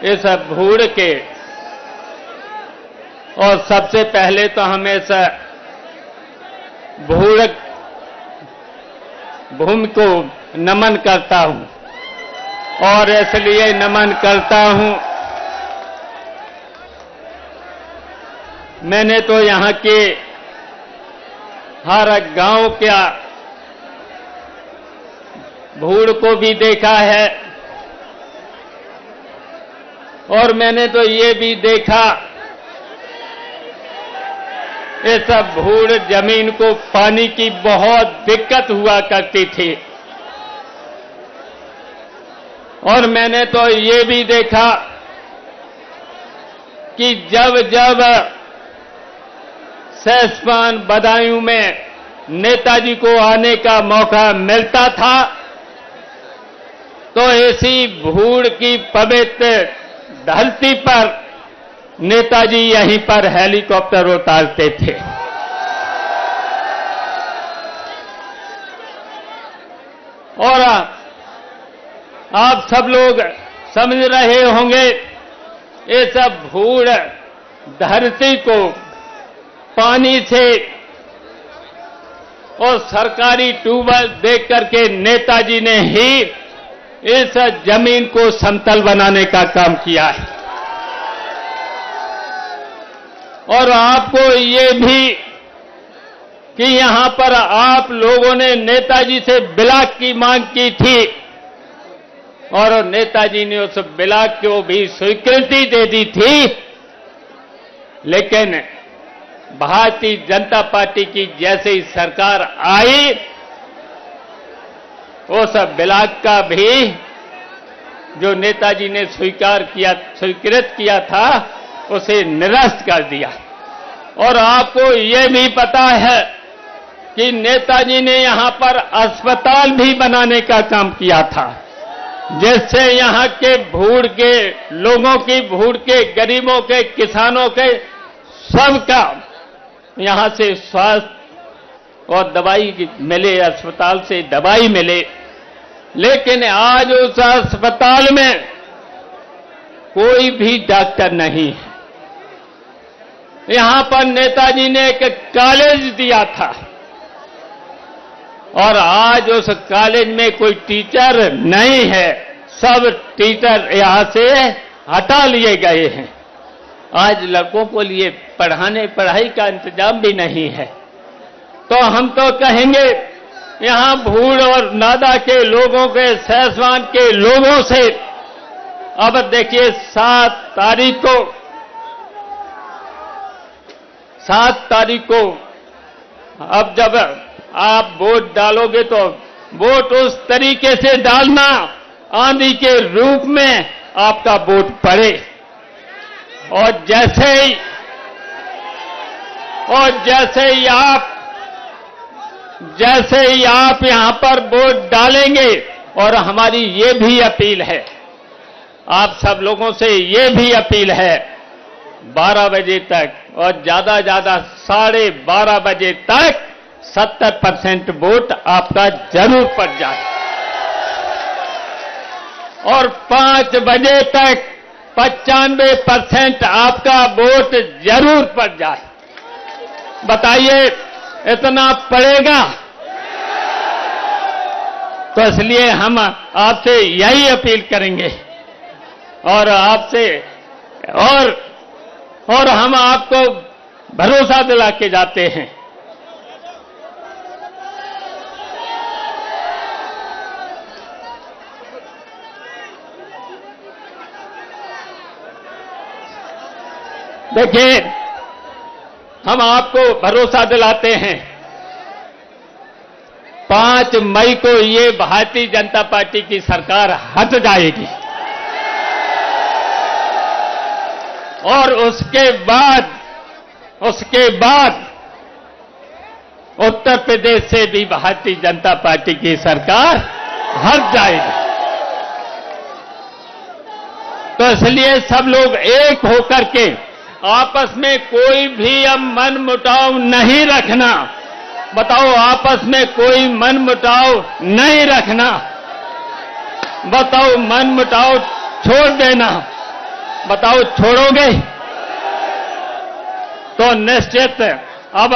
इस भूड़ के, और सबसे पहले तो हम इस भूड़ भूमि को नमन करता हूं। और इसलिए नमन करता हूं, मैंने तो यहां के हर गांव का भूड़ को भी देखा है, और मैंने तो ये भी देखा इस भूड़ जमीन को पानी की बहुत दिक्कत हुआ करती थी। और मैंने तो ये भी देखा कि जब जब सेसपान बदायूं में नेताजी को आने का मौका मिलता था तो इसी भूड़ की पवित्र धरती पर नेताजी यहीं पर हेलीकॉप्टर उतारते थे। और आप सब लोग समझ रहे होंगे, इस भूड़ धरती को पानी से और सरकारी ट्यूबवेल देख करके नेताजी ने ही इस जमीन को समतल बनाने का काम किया है। और आपको ये भी कि यहां पर आप लोगों ने नेताजी से ब्लॉक की मांग की थी और नेताजी ने उस ब्लॉक को भी स्वीकृति दे दी थी, लेकिन भारतीय जनता पार्टी की जैसे ही सरकार आई उस ब्लॉक का भी जो नेताजी ने स्वीकृत किया था उसे निरस्त कर दिया। और आपको ये भी पता है कि नेताजी ने यहां पर अस्पताल भी बनाने का काम किया था, जिससे यहां के भूड़ के लोगों की, भूड़ के गरीबों के, किसानों के सबका यहां से स्वास्थ्य और दवाई मिले, अस्पताल से दवाई मिले। लेकिन आज उस अस्पताल में कोई भी डॉक्टर नहीं है। यहां पर नेताजी ने एक कॉलेज दिया था और आज उस कॉलेज में कोई टीचर नहीं है, सब टीचर यहां से हटा लिए गए हैं। आज लड़कों को लिए पढ़ाई का इंतजाम भी नहीं है। तो हम तो कहेंगे यहां भूड़ और नादा के लोगों के, सेसवान के लोगों से अब देखिए 7 तारीख को अब जब आप वोट डालोगे तो वोट उस तरीके से डालना आंधी के रूप में आपका वोट पड़े। और जैसे ही आप यहां पर वोट डालेंगे, और हमारी ये भी अपील है, आप सब लोगों से ये भी अपील है, 12 बजे तक और ज्यादा 12:30 बजे तक 70% वोट आपका जरूर पड़ जाए और 5 बजे तक 95% आपका वोट जरूर पड़ जाए। बताइए इतना पड़ेगा? तो इसलिए हम आपसे यही अपील करेंगे और आपसे और हम आपको भरोसा दिला के जाते हैं। देखिए, हम आपको भरोसा दिलाते हैं 5 मई को ये भारतीय जनता पार्टी की सरकार हट जाएगी और उसके बाद उत्तर प्रदेश से भी भारतीय जनता पार्टी की सरकार हट जाएगी। तो इसलिए सब लोग एक होकर के आपस में कोई भी अब मनमुटाव नहीं रखना। बताओ, आपस में कोई मनमुटाव नहीं रखना। बताओ, मनमुटाव छोड़ देना बताओ छोड़ोगे? तो निश्चित अब